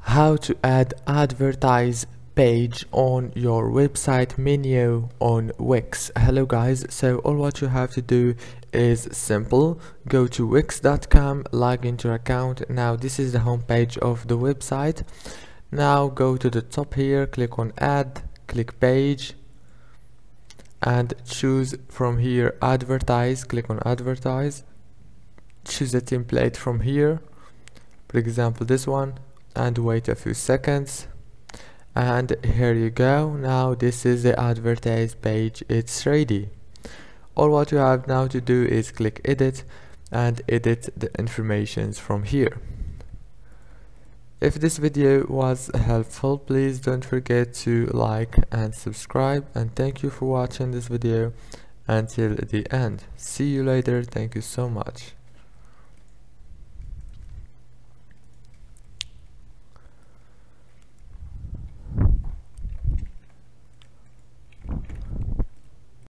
How to add advertise page on your website menu on Wix. Hello guys, so all what you have to do is simple. Go to wix.com, log into your account. Now this is the home page of the website. Now go to the top here, click on add, click page, and choose from here advertise. Click on advertise, choose a template from here, for example this one, and wait a few seconds, and here you go. Now this is the advertise page, it's ready. All what you have now to do is click edit and edit the informations from here. If this video was helpful, please don't forget to like and subscribe, and thank you for watching this video until the end. See you later. Thank you so much.